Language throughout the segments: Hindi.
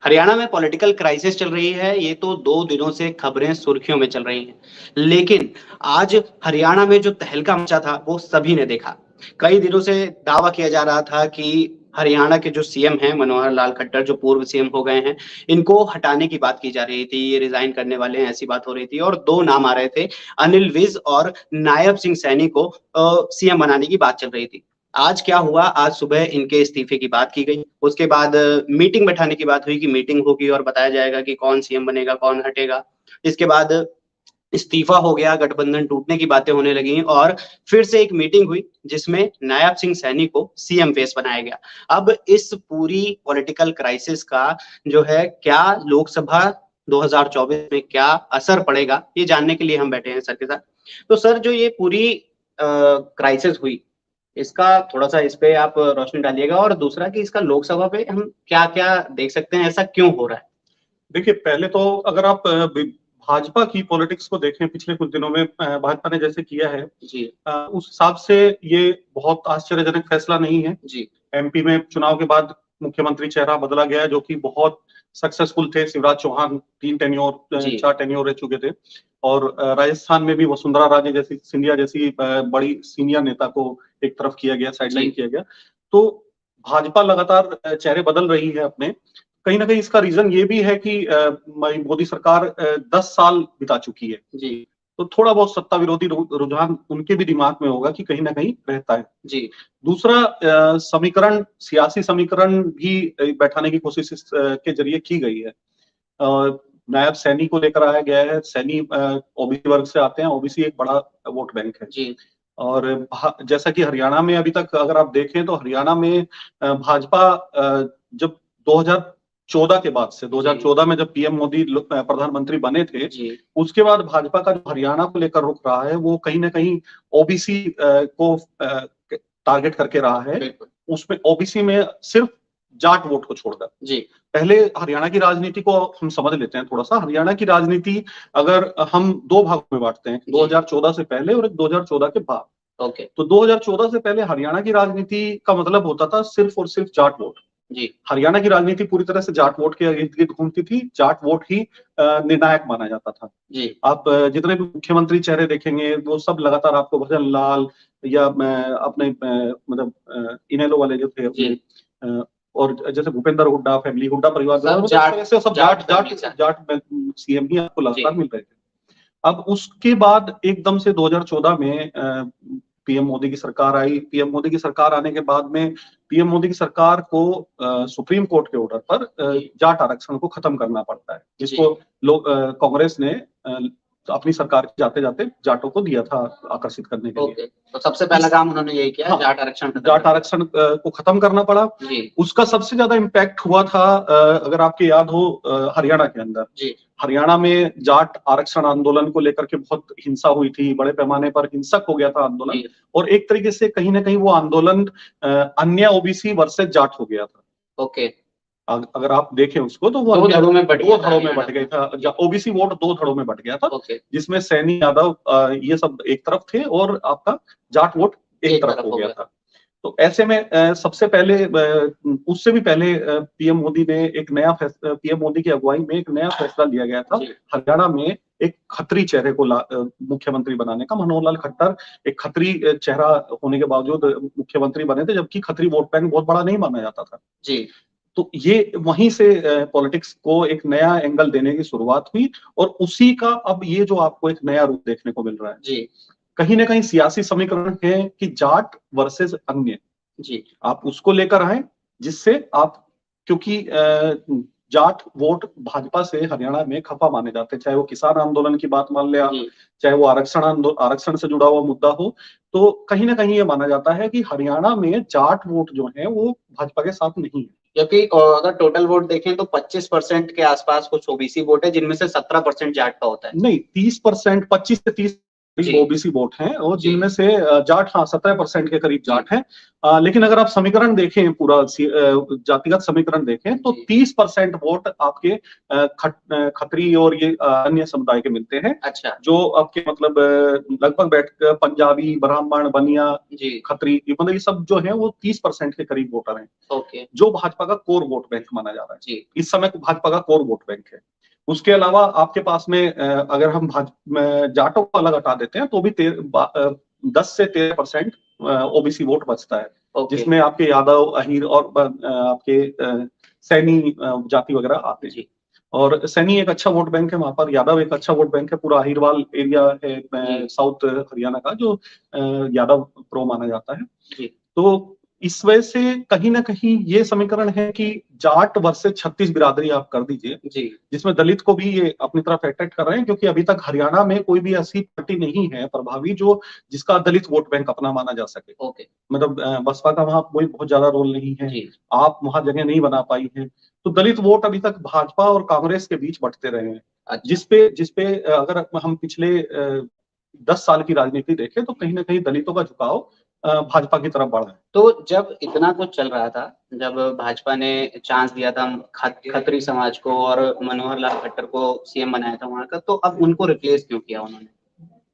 हरियाणा में पॉलिटिकल क्राइसिस चल रही है, ये तो 2 दिनों से खबरें सुर्खियों में चल रही हैं। लेकिन आज हरियाणा में जो तहलका मचा था, वो सभी ने देखा। कई दिनों से दावा किया जा रहा था कि हरियाणा के जो सीएम हैं, मनोहर लाल खट्टर जो पूर्व सीएम हो गए हैं, इनको हटाने की बात की जा रही थी, ये रिज़ाइन करने वाले हैं, ऐसी बात हो रही थी और 2 नाम आ रहे थे, अनिल विज और नायब सिंह सैनी को सीएम बनाने की बात चल रही थी। आज क्या हुआ, आज सुबह इनके इस्तीफे की बात की गई। उसके बाद मीटिंग बैठाने की बात हुई कि मीटिंग होगी और बताया जाएगा कि कौन सीएम बनेगा, कौन हटेगा। इसके बाद इस्तीफा हो गया, गठबंधन टूटने की बातें होने लगी और फिर से एक मीटिंग हुई जिसमें नायब सिंह सैनी को सीएम फेस बनाया गया। अब इस पूरी पॉलिटिकल क्राइसिस का जो है क्या लोकसभा 2024 में क्या असर पड़ेगा, ये जानने के लिए हम बैठे हैं सर के साथ। तो सर जो ये पूरी क्राइसिस हुई, इसका थोड़ा-सा इस पे आप रोशनी डालिएगा और दूसरा कि इसका लोकसभा पे हम क्या-क्या देख सकते हैं, ऐसा क्यों हो रहा है? देखिए, पहले तो अगर आप भाजपा की पॉलिटिक्स को देखें पिछले कुछ दिनों में भाजपा ने जैसे किया है जी। उस हिसाब से ये बहुत आश्चर्यजनक फैसला नहीं है। जी। एमपी में चुनाव के बाद मुख्यमंत्री चेहरा बदला गया जो कि बहुत सक्सेसफुल थे। शिवराज चौहान 3 टेन्योर 4 टेन्योर रह चुके थे और राजस्थान में भी वसुंधरा राजे जैसी सिंधिया जैसी बड़ी सीनियर नेता को एक तरफ किया गया, साइडलाइन किया गया। तो भाजपा लगातार चेहरे बदल रही है अपने। कहीं न कहीं इसका रीज़न ये भी है कि मोदी सरकार 10 साल बिता चुकी है। जी। तो थोड़ा बहुत सत्ता विरोधी रुझान उनके भी दिमाग में होगा कि कहीं न कहीं रहता है। जी। दूसरा समीकरण सियासी समीकरण भी बैठाने की कोशिश के ज़रिए की गई है। नायब सैनी को लेकर आया गया है। सैनी ओबीसी वर्ग से आते हैं, ओबीसी एक बड़ा वोट बैंक है। जी। और जैसा कि हरियाणा में अभी तक अगर आप देखें तो हरियाणा में भाजपा जब 2014 के बाद से 2014 में जब पीएम मोदी प्रधानमंत्री बने थे, उसके बाद भाजपा का जो हरियाणा को लेकर रुख रहा है वो कहीं न कहीं ओबीसी को टारगेट करके रहा है। उसमें ओबीसी में सिर्फ जाट वोट को छोड़कर। जी। पहले हरियाणा की राजनीति को हम समझ लेते हैं थोड़ा-सा। हरियाणा की राजनीति अगर हम 2 भागों में बाँटते हैं, 2014 से पहले और 2014 के बाद। ओके। तो 2014 से पहले हरियाणा की राजनीति का मतलब होता था सिर्फ और सिर्फ जाट वोट। जी। हरियाणा की राजनीति पूरी तरह से जाट वोट के इर्द-गिर्द घूमती थी। जाट वोट ही निर्णायक माना जाता था। जी। आप जितने भी मुख्यमंत्री चेहरे देखेंगे, वो सब लगातार आपको भजन लाल या अपने मतलब इनेलो वाले जो थे अपने और जैसे भूपेंद्र हुड्डा, फैमिली हुड्डा परिवार सब जाट सीएम ही आपको लगातार मिल रहे थे। अब उसके बाद एकदम से 2014 में पीएम मोदी की सरकार आई। पीएम मोदी की सरकार आने के बाद में पीएम मोदी की सरकार को सुप्रीम कोर्ट के ऑर्डर पर जाट आरक्षण को खत्म करना पड़ता है, जिसको लोग कांग्रेस ने अपनी सरकार जाते-जाते जाटों को दिया था आकर्षित करने के लिए। तो सबसे पहला काम उन्होंने यही किया, हाँ, जाट आरक्षण को खत्म करना पड़ा। उसका सबसे ज्यादा इम्पैक्ट हुआ था अगर आपको याद हो हरियाणा के अंदर। हरियाणा में जाट आरक्षण आंदोलन को लेकर के बहुत हिंसा हुई थी, बड़े पैमाने पर हिंसक हो गया था आंदोलन और एक तरीके से कहीं न कहीं वो आंदोलन अन्य ओबीसी वर्सेस जाट हो गया था। ओके। अगर आप देखें उसको तो वो 2 धड़ों में बट गया था। ओबीसी वोट 2 धड़ों में बट गया था, जिसमें सैनी, यादव ये सब एक तरफ थे और आपका जाट वोट एक तरफ हो गया था। तो ऐसे में सबसे पहले उससे भी पहले पीएम मोदी ने एक नया पीएम मोदी की अगुवाई में एक नया फैसला लिया गया था हरियाणा में एक खत्री चेहरे को मुख्यमंत्री बनाने का। मनोहर लाल खट्टर एक खत्री चेहरा होने के बावजूद मुख्यमंत्री बने थे, जबकि खत्री वोट बैंक बहुत बड़ा नहीं माना जाता था। तो ये वहीं से पॉलिटिक्स को एक नया एंगल देने की शुरुआत हुई और उसी का अब ये जो आपको एक नया रूप देखने को मिल रहा है। कहीं न कहीं सियासी समीकरण है कि जाट वर्सेस अन्य। आप उसको लेकर आए जिससे आप क्योंकि जाट वोट भाजपा से हरियाणा में खफा माने जाते हैं, चाहे वो किसान आंदोलन की बात मान ले आप, चाहे वो आरक्षण से जुड़ा हुआ मुद्दा हो। तो कहीं न कहीं ये माना जाता है कि हरियाणा में जाट वोट जो है वो भाजपा के साथ नहीं है। क्योंकि अगर टोटल वोट देखें तो 25% के आसपास कुछ ओबीसी वोट है, जिनमें से 17% जाट का होता है। नहीं, 30%, 25 से 30 जी। ओबीसी वोट हैं और जी। जिनमें से जाट, हाँ 17% के करीब जाट हैं। लेकिन अगर आप समीकरण देखें, पूरा जातिगत समीकरण देखें तो जी। 30% वोट आपके खत्री और ये अन्य समुदाय के मिलते हैं, अच्छा। जो आपके मतलब लगभग बैठ पंजाबी, ब्राह्मण, बनिया, जी। खत्री, मतलब ये सब जो है वो 30% के करीब वोटर हैं, ओके। जो भाजपा का कोर वोट बैंक माना जा रहा है। जी। इस समय भाजपा का कोर वोट बैंक है। उसके अलावा आपके पास में अगर हम जाटों को अलग हटा देते हैं तो भी 10 से 13% ओबीसी वोट बचता है, ओके। जिसमें आपके यादव, अहीर और आपके सैनी जाति वगैरह आते हैं। जी। और सैनी एक अच्छा वोट बैंक है वहां पर, यादव एक अच्छा वोट बैंक है, पूरा अहीरवाल एरिया है जी। साउथ हरियाणा का, जो यादव प्रो माना जाता है। जी। तो इस वजह से कहीं ना कहीं ये समीकरण है कि जाट वर्सेस 36 बिरादरी आप कर दीजिए, जी। जिसमें दलित को भी ये अपनी तरफ अट्रैक्ट कर रहे हैं, क्योंकि अभी तक हरियाणा में कोई भी ऐसी पार्टी नहीं है प्रभावी जो जिसका दलित वोट बैंक अपना माना जा सके। ओके। मतलब बसपा का वहां कोई बहुत ज्यादा रोल नहीं है, जी। आप वहां जगह नहीं बना पाई है, तो दलित वोट अभी तक भाजपा और कांग्रेस के बीच बंटते रहे हैं। अच्छा। जिसपे अगर हम पिछले 10 साल की राजनीति देखें तो कहीं ना कहीं दलितों का झुकाव भाजपा की तरफ बढ़ा है। तो जब इतना कुछ चल रहा था, जब भाजपा ने चांस दिया था खत्री समाज को और मनोहर लाल खट्टर को सीएम बनाया था वहां का, तो अब उनको रिप्लेस क्यों किया उन्होंने?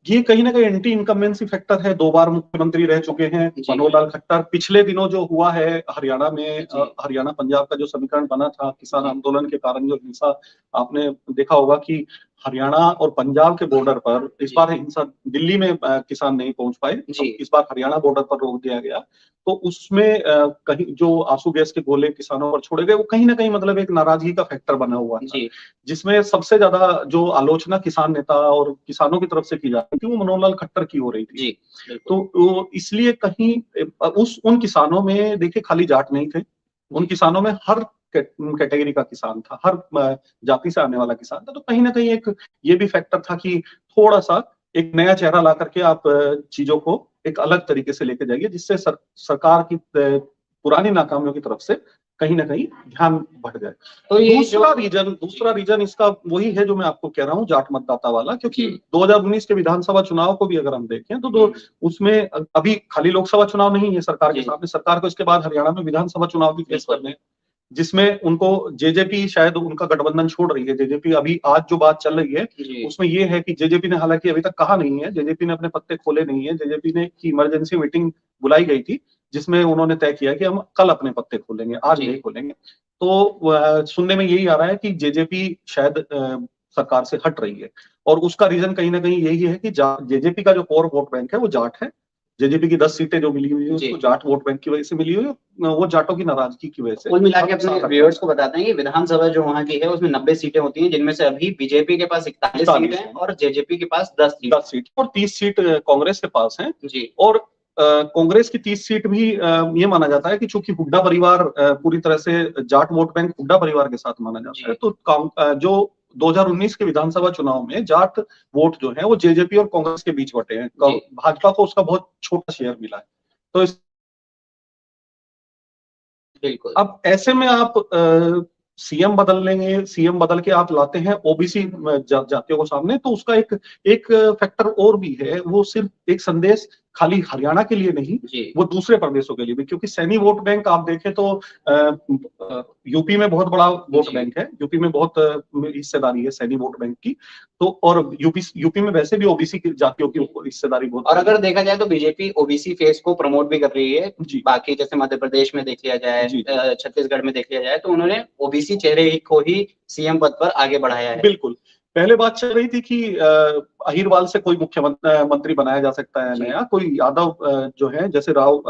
ये कहीं ना कहीं एंटी इनकम्बेंसी फैक्टर है, 2 बार मुख्यमंत्री रह चुके हैं जी। मनोहर लाल खट्टर। पिछले दिनों जो हुआ है हरियाणा में, जी। हरियाणा पंजाब का जो समीकरण बना था किसान जी। आंदोलन के कारण, जो हिंसा, आपने देखा होगा कि हरियाणा और पंजाब के बॉर्डर पर इस जी। बार हिंसा, दिल्ली में किसान नहीं पहुंच पाए, जी। इस बार हरियाणा बॉर्डर पर रोक दिया गया। तो उसमें कहीं जो आंसू गैस के गोले किसानों पर छोड़े गए, वो कहीं ना कहीं मतलब एक नाराजगी का फैक्टर बना हुआ था, जी। जिसमें सबसे ज्यादा जो आलोचना किसान नेता और किसानों की तरफ से की जा रही थी वो मनोहर लाल खट्टर की हो रही थी। जी। तो बिल्कुल। वो इसलिए कहीं उन किसानों में देखिए खाली जाट नहीं थे, उन जी। किसानों में हर कैटेगरी का किसान था, हर जाति से आने वाला किसान था। तो कहीं ना कहीं एक ये भी फैक्टर था कि थोड़ा सा एक नया चेहरा ला करके आप चीजों को एक अलग तरीके से लेके जाइए, जिससे सरकार की पुरानी नाकामियों की तरफ से कहीं ना कहीं ध्यान बढ़ जाए। तो ये दूसरा रीजन इसका वही है जो मैं आपको कह रहा हूँ, जाट मतदाता वाला, क्योंकि जी। 2019 के विधानसभा चुनाव को भी अगर हम देखें तो उसमें अभी खाली लोकसभा चुनाव नहीं है सरकार के जी। सामने, सरकार को इसके बाद हरियाणा में विधानसभा चुनाव भी फेस बिल्कुल। करने हैं, जिसमें उनको जेजेपी शायद उनका गठबंधन छोड़ रही है। जेजेपी अभी आज जो बात चल रही है जी। उसमें ये है कि जेजेपी ने हालांकि अभी तक कहा नहीं है, जेजेपी ने अपने पत्ते खोले नहीं है, जेजेपी ने की इमरजेंसी मीटिंग बुलाई गई थी जिसमें उन्होंने तय किया कि हम कल अपने पत्ते खोलेंगे, आज जी। नहीं खोलेंगे। तो सुनने में यही आ रहा है कि जेजेपी शायद सरकार से हट रही है, और उसका रीजन कहीं ना कहीं यही है कि जेजेपी का जो कोर वोट बैंक है वो जाट है। जेजेपी की 10 सीटें जो मिली हुई है जी। उसको जाट वोट बैंक की वजह से मिली हुई है, वो जाटों की नाराजगी की वजह से। कुल मिला के अब अपने साथ व्यूअर्स को बताते हैं कि विधानसभा जो वहाँ की है उसमें 90 सीटें होती हैं, जिनमें से अभी बीजेपी के पास 41 सीट है और जेजेपी के पास 10 सीट 10 सीट और 30 सीट कांग्रेस के पास है। जी। और कांग्रेस की 30 सीट भी ये माना जाता है कि चूंकि हुड्डा परिवार पूरी तरह से जाट वोट बैंक हुड्डा परिवार के साथ माना जाता है, जी। तो जो 2019 के विधानसभा चुनाव में जाट वोट जो है वो जेजेपी और कांग्रेस के बीच बटे हैं, जी। भाजपा को उसका बहुत छोटा शेयर मिला है। तो बिल्कुल। अब ऐसे में आप सीएम बदल लेंगे, सीएम बदल के आप लाते हैं ओबीसी जातियों को सामने, तो उसका एक फैक्टर और भी है, वो सिर्फ एक संदेश खाली हरियाणा के लिए नहीं, जी। वो दूसरे प्रदेशों के लिए भी, क्योंकि सैनी वोट बैंक आप देखें तो यूपी में बहुत बड़ा वोट जी। बैंक है, यूपी में बहुत हिस्सेदारी है सैनी वोट बैंक की। तो और यूपी में वैसे भी ओबीसी की जातियों की हिस्सेदारी बहुत, और अगर देखा जाए तो बीजेपी ओबीसी फेस को प्रमोट भी कर रही है। जी बाकी जैसे मध्य प्रदेश में देख लिया जाए, जी छत्तीसगढ़ में देख लिया जाए, तो उन्होंने ओबीसी चेहरे को ही सीएम पद पर आगे बढ़ाया है। बिल्कुल। पहले बात चल रही थी कि अहीरवाल से कोई मुख्यमंत्री बनाया जा सकता है जी। नया, कोई यादव जो है जैसे राव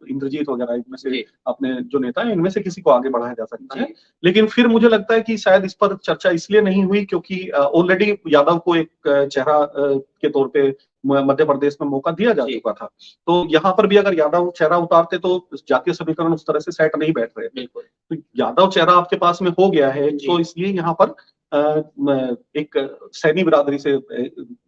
इंद्रजीत वगैरह, इनमें से जी। अपने जो नेता है इनमें से किसी को आगे बढ़ाया जा सकता है। जी। लेकिन फिर मुझे लगता है कि शायद इस पर चर्चा इसलिए नहीं हुई क्योंकि ऑलरेडी यादव को एक चेहरा के तौर पे मध्य प्रदेश में मौका दिया जा जी। चुका था। तो यहाँ पर भी अगर यादव चेहरा उतारते तो जातीय समीकरण उस तरह से सेट नहीं बैठ रहे थे। बिल्कुल। तो यादव चेहरा आपके पास में हो गया है, जी। तो इसलिए यहाँ पर एक सैनी बिरादरी से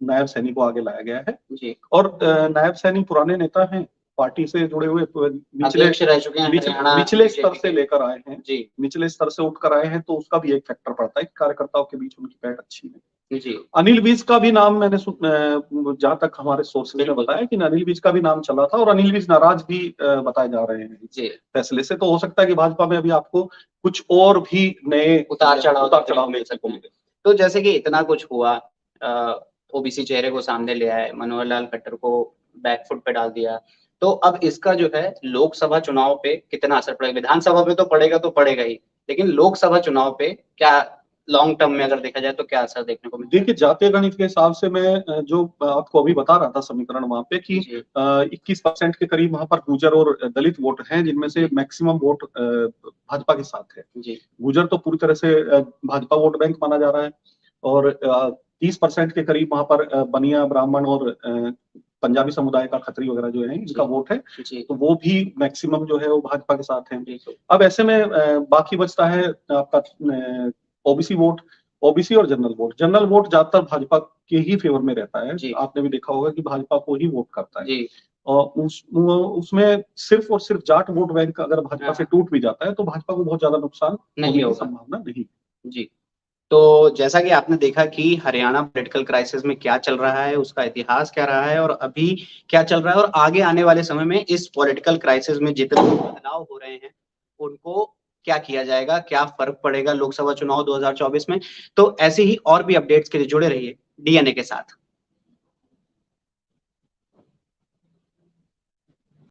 नायब सैनी को आगे लाया गया है। जी। और नायब सैनी पुराने नेता हैं, पार्टी से जुड़े हुए, अध्यक्ष रह चुके हैं हरियाणा निचले स्तर बीजेपी से के। लेकर आए हैं, जी। निचले स्तर से उठकर आए हैं, तो उसका भी एक फैक्टर पड़ता है कि कार्यकर्ताओं के बीच उनकी पैठ अच्छी है। जी अनिल विज का भी नाम मैंने जहां तक हमारे सोर्सेज ने बताया कि अनिल विज का भी नाम चला था, और अनिल विज नाराज भी बताए जा रहे हैं जी फैसले से। तो हो सकता है कि भाजपा में अभी आपको कुछ और भी नए उतार चढ़ाव मिल सकते हैं। तो जैसे कि इतना कुछ हुआ, ओबीसी चेहरे को सामने ले आए, मनोहर लाल खट्टर को बैकफुट पे डाल दिया, तो अब इसका जो है लोकसभा चुनाव पे कितना असर पड़ेगा? विधानसभा पे तो पड़ेगा ही, लेकिन लोकसभा चुनाव पे क्या लॉन्ग टर्म में अगर देखा जाए तो क्या असर देखने को मिलेगा? देखिए, जातीय गणित के हिसाब से मैं जो आपको अभी बता रहा था समीकरण वहां पे कि 21% के करीब वहां पर गुर्जर और दलित वोट हैं, जिनमें से मैक्सिमम वोट भाजपा के साथ है। गुर्जर तो पूरी तरह से भाजपा वोट बैंक माना जा रहा है, और 30% के करीब वहां पर बनिया, ब्राह्मण और पंजाबी समुदाय का, खत्री वगैरह जो है इनका वोट है, तो वो भी मैक्सिमम जो है वो भाजपा के साथ है। अब ऐसे में बाकी बचता है आपका ओबीसी वोट, ओबीसी और जनरल वोट। जनरल वोट ज्यादातर भाजपा के ही फेवर में रहता है, आपने भी देखा होगा कि भाजपा को ही वोट करता है। और उसमें सिर्फ और सिर्फ जाट वोट बैंक अगर भाजपा से टूट भी जाता है तो भाजपा को बहुत ज्यादा नुकसान होने की संभावना नहीं। जी, तो जैसा कि आपने देखा कि हरियाणा पॉलिटिकल क्राइसिस में क्या चल रहा है, उसका इतिहास क्या रहा है और अभी क्या चल रहा है, और आगे आने वाले समय में इस पॉलिटिकल क्राइसिस में जितने बदलाव हो रहे हैं उनको क्या किया जाएगा, क्या फर्क पड़ेगा लोकसभा चुनाव 2024 में। तो ऐसे ही और भी अपडेट्स के लिए जुड़े रहिए डीएनए के साथ।